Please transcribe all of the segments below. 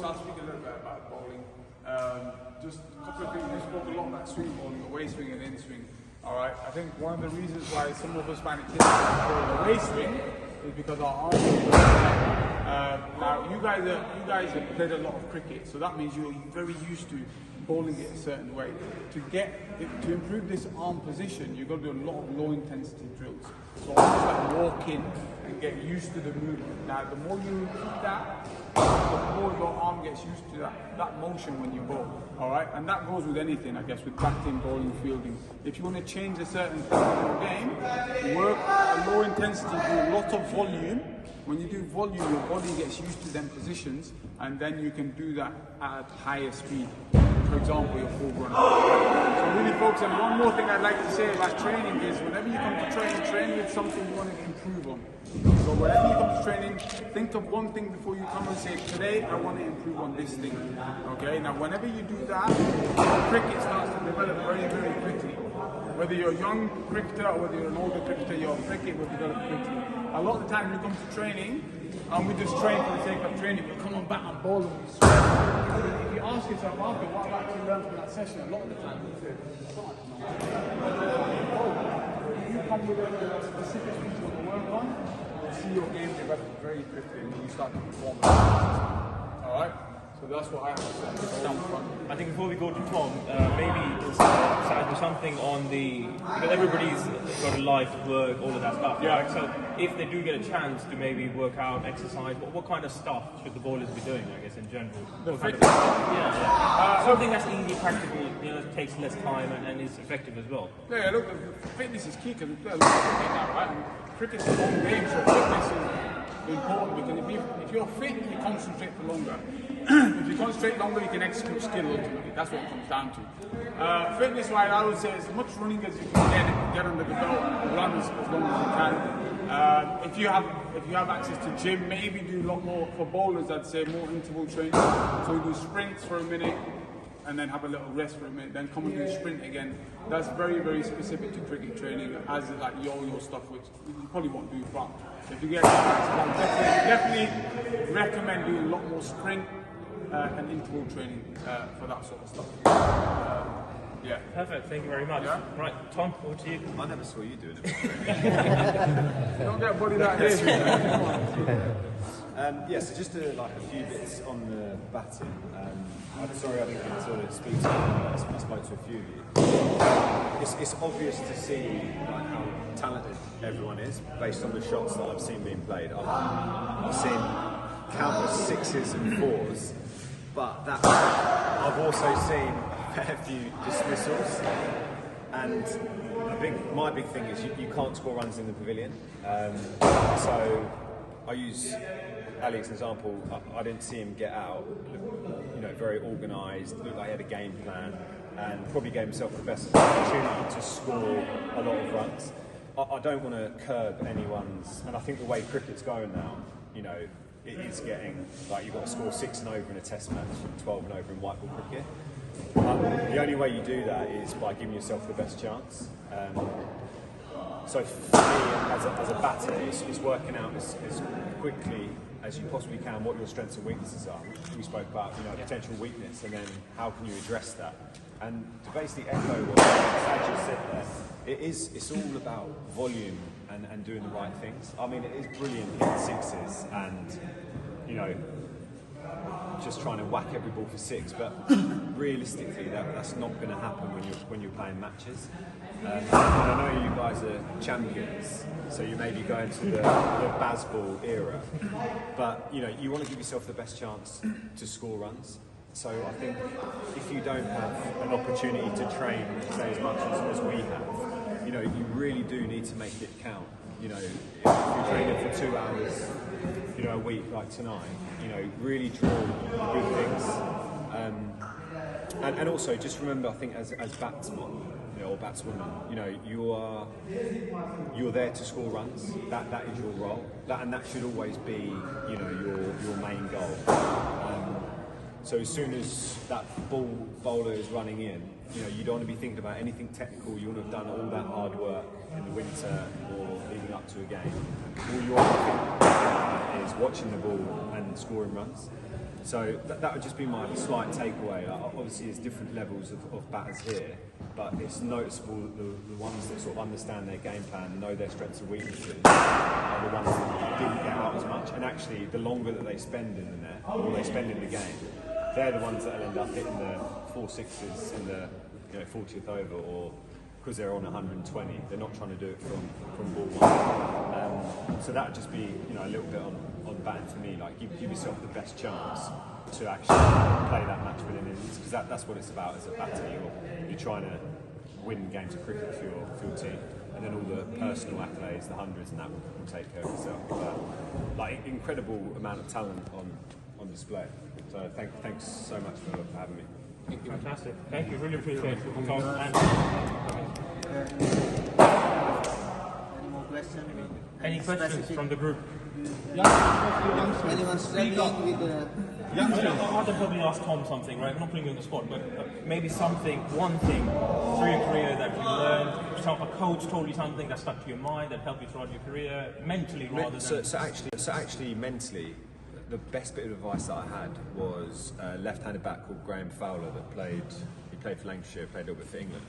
I'll speak a little bit about bowling. Just a couple of things. We spoke a lot about swing bowling, away swing and in swing. All right. I think one of the reasons why some of us find it difficult to bowl away swing is because our arms are now you guys have played a lot of cricket, so that means you're very used to bowling it a certain way. To improve this arm position, you've got to do a lot of low intensity drills. So almost like walk in and get used to the movement. Now, the more you repeat that, the more your arm gets used to that motion when you bowl. All right, and that goes with anything, I guess, with batting, bowling, fielding. If you want to change a certain thing in your game, work at low intensity, do a lot of volume. When you do volume, your body gets used to them positions, and then you can do that at higher speed. For example, your full run. So really focus on one more thing I'd like to say about training is whenever you come to train with something you want to improve on. So whenever you come to training, think of one thing before you come and say, today I want to improve on this thing. Okay, now whenever you do that, cricket starts to develop very, very quickly. Whether you're a young cricketer or whether you're an older cricketer, your cricket will develop quickly. A lot of the time you come to training, and we just train for the sake of training. We come on bat and bowl and we sweat. If you ask yourself after what I've actually learned from that session, a lot of the time you say, you come with a specific thing you want to work on, you'll see your game develop very quickly and you start to perform. Alright? So that's what I have to say. I think before we go to Tom, maybe decide to something on the, because everybody's got a life, work, all of that stuff, yeah. Right? So if they do get a chance to maybe work out, exercise, what kind of stuff should the bowlers be doing, I guess, in general? Something that's easy, practical, takes less time and is effective as well. Yeah, look, fitness is key because we play a lot of cricket now, right? And cricket's a long game, so fitness is important because if you're fit, you concentrate for longer. If you concentrate longer, you can execute skill ultimately. That's what it comes down to. Fitness-wise, I would say as much running as you can get under the belt, run as long as you can. If you have access to gym, maybe do a lot more for bowlers. I'd say more interval training. So you do sprints for a minute, and then have a little rest for a minute, then come and do sprint again. That's very, very specific to cricket training, as like yo-yo stuff, which you probably won't do. But if you get definitely recommend doing a lot more sprint and interval training for that sort of stuff. Yeah. Perfect, thank you very much. Yeah? Right, Tom, over to you. I never saw you doing it. You don't get a body like this. Yeah, so just like a few bits on the batting. I'm sorry I didn't get to speak to you. I spoke to a few of you. It's obvious to see like how talented everyone is based on the shots that I've seen being played. I've seen countless 6s and 4s, but I've also seen a fair few dismissals. And my big thing is you can't score runs in the pavilion. So I use Ali as an example. I didn't see him get out. Very organised. Looked like he had a game plan, and probably gave himself the best opportunity to score a lot of runs. I don't want to curb anyone's, and I think the way cricket's going now, it is getting like you've got to score 6 and over in a Test match, 12 and over in white ball cricket. The only way you do that is by giving yourself the best chance. So for me, as a batter, it's working out as quickly as you possibly can what your strengths and weaknesses are. We spoke about potential weakness, and then how can you address that. And to basically echo what Sajid said there, it's all about volume and doing the right things. I mean, it is brilliant hitting 6s and just trying to whack every ball for 6, but realistically that's not going to happen when you're playing matches. And I know you guys are champions, so you may be going to the Bazball era, but you want to give yourself the best chance to score runs. So I think if you don't have an opportunity to train, say, as much as we have, you really do need to make it count. If you're training for 2 hours, a week like tonight, really draw the good things. And also just remember, I think as batsmen or batswomen, you're there to score runs. That is your role. And that should always be, your main goal. So as soon as that bowler is running in, you don't want to be thinking about anything technical. You want to have done all that hard work in the winter or leading up to a game. All you're thinking is watching the ball and scoring runs. So that would just be my slight takeaway. Obviously, there's different levels of batters here, but it's noticeable that the ones that sort of understand their game plan, know their strengths and weaknesses, are the ones that didn't get out as much. And actually, the longer that they spend in the net, or they spend in the game, they're the ones that will end up hitting the 4 sixes in the 40th over, or because they're on 120, they're not trying to do it from ball one. So that would just be a little bit on batting for me. Like give yourself the best chance to actually play that match winning innings, because that's what it's about as a batter. You're trying to win games of cricket for your team, and then all the personal accolades, the hundreds, and that will take care of itself. But incredible amount of talent on display. So thanks so much for having me. Thank you. Fantastic. Thank you. Really appreciate it. Tom, Any more questions? any questions from the group? Anyone struggling with the... I'll probably ask Tom something, right? I'm not putting you on the spot, but maybe one thing through your career that you learned, a coach told you something that stuck to your mind, that helped you throughout your career, mentally rather than... So actually, mentally, the best bit of advice that I had was a left-handed back called Graham Fowler that played for Lancashire, played a little bit for England.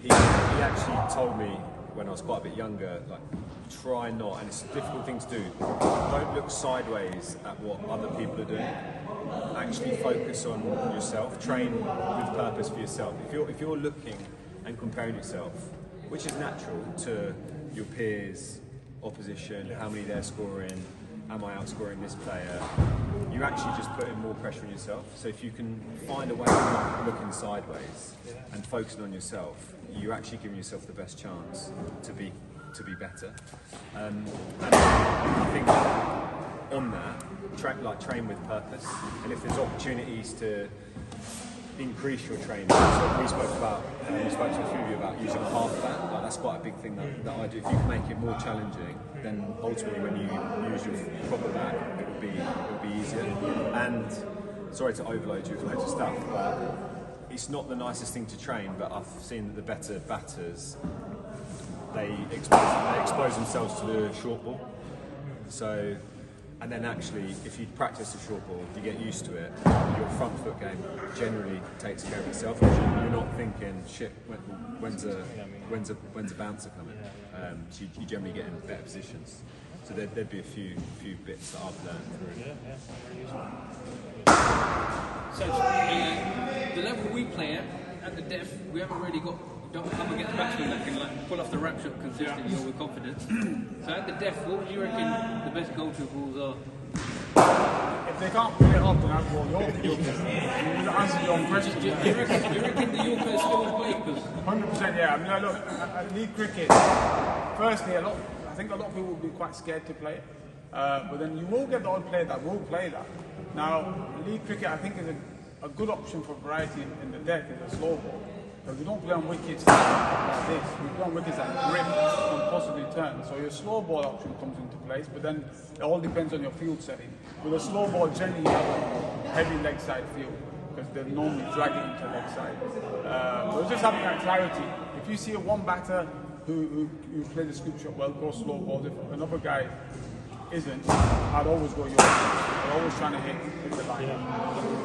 He actually told me when I was quite a bit younger, like, try not, and it's a difficult thing to do, don't look sideways at what other people are doing. Actually focus on yourself, train with purpose for yourself. If you're looking and comparing yourself, which is natural to your peers, opposition, how many they're scoring, am I outscoring this player, you actually just put in more pressure on yourself. So if you can find a way of not looking sideways and focusing on yourself, you're actually giving yourself the best chance to be better. And I think on that, train with purpose. And if there's opportunities to increase your training, so we spoke to a few of you about using a half bat. Like, that's quite a big thing that I do. If you can make it more challenging, then ultimately when you use your proper bat, it will be easier. And sorry to overload you with loads of stuff, but it's not the nicest thing to train. But I've seen that the better batters, they expose themselves to the short ball. So. And then actually, if you practice the short ball, you get used to it, your front foot game generally takes care of itself. You're not thinking, shit, when's a bouncer coming? So you generally get in better positions. So there'd be a few bits that I've learned through. So the level we play at the depth, we haven't really don't come against batsmen that can pull off the wrap shot consistently or with confidence. So at the depth, what would you reckon the best go-to balls are? If they can't pull it off, then that's what you're to answer your own question. Do you reckon the Yorker still play? 100%, yeah. I mean, look, at league cricket, firstly, I think a lot of people will be quite scared to play it. But then you will get the odd player that will play that. Now, league cricket, I think, is a good option for variety in the deck is a slow ball. Because we don't play on wickets like this. We play on wickets that grip and possibly turn. So your slow ball option comes into place, but then it all depends on your field setting. With a slow ball, generally you have a heavy leg side field, because they normally drag it into leg side. But just having that clarity. If you see one batter who plays the scoop shot well, go slow ball. If another guy isn't, I'd always go yours. They're always trying to hit the line. Yeah.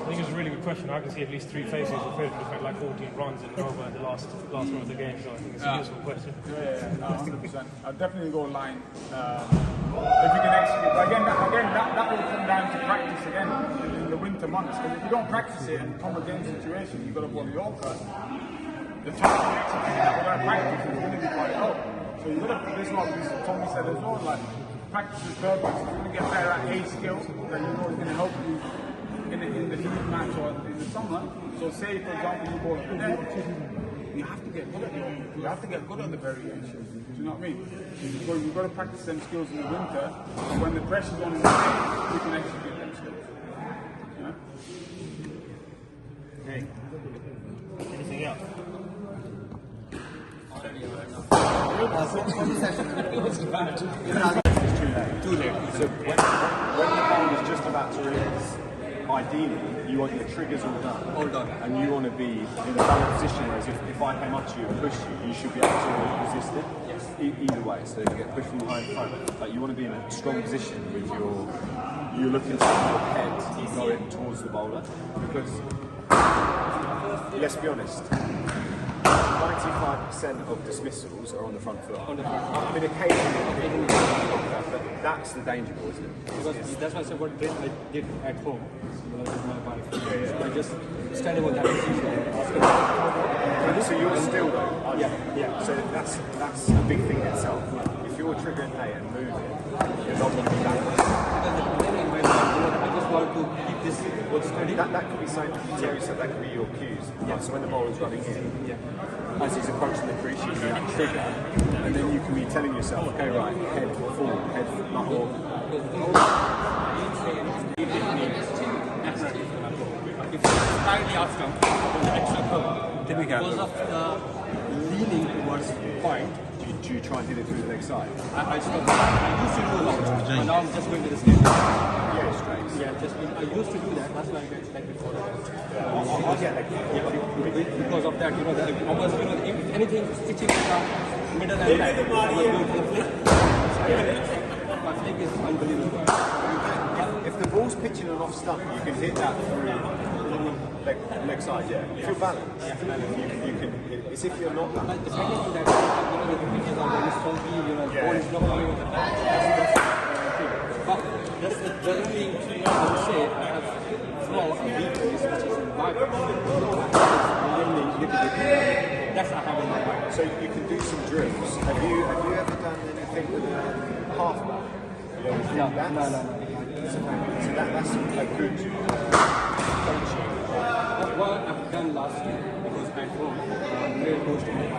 I think it's a really good question. I can see at least 3 faces of Phil who's had like 14 runs in over the last run of the game, so I think it's a useful question. Yeah, no, 100%. I'd definitely go line. If you can execute. But again, that will come down to practice again in the winter months. Because if you don't practice it and come against a situation, you've got to bowl the Yorker. The chance of executing that without practice is going to be quite low. So you've got to, this is what Tommy said as well, like, practice is purpose. You're going to get better at a skill that you know is going to help you in the heat match or in the summer. So say, for example, you bowl at the net, you have to get good at it. You have to get good at the variations. Do you know what I mean? You've got to practice them skills in the winter, so when the pressure's on the day, you can execute them skills. Yeah? Great. Anything else? Too late. So when the ball is just about to release, ideally you want your triggers all done. And you want to be in a balanced position, whereas if I came up to you and pushed you, you should be able to resist it. Either way, so if you get pushed from behind front, like you want to be in a strong position with your you're looking to your head going towards the bowler, because let's be honest, 95% of dismissals are on the front foot. I mean, occasionally, but that's the danger ball, isn't it? Because that's why I said what drill I did at home, with my wife. So I just studied what that position and asked her. So you're still though? Yeah. So that's a big thing in itself. If you're triggering late and moving, you're not going to be balanced. Because the beginning in my mind, I just wanted to keep this whole study. That could be something Terry said, that could be your cues. So when the bowler's running in, as he's approaching the crease, you can trigger, and then you can be telling yourself, okay, right, head forward, head forward. Kindly ask him for the extra curve. Because of the leaning towards point, Do you try and hit it through the leg side? I stopped. I used to do a lot, but now I'm just going to the straight. Yeah, straight. Yeah, just I used to do that. That's why I get like before that. I'll get leg Because of that, I was, if anything stitching in the middle and back, I was going for the flick. My flick is unbelievable. If the ball's pitching an off stump, you can hit that through leg side, yeah. If you're balanced, you can hit. It's if you're not balanced. Depending on that, the pitches are very funky, ball is not coming on the back. But just generally, I would say, I have flow and weakness, which is in my that's I have in my mind. So you can do some drills. Have you ever done anything with half back? No. So that's a good coaching. What I've done last year, because at home, I'm very close to my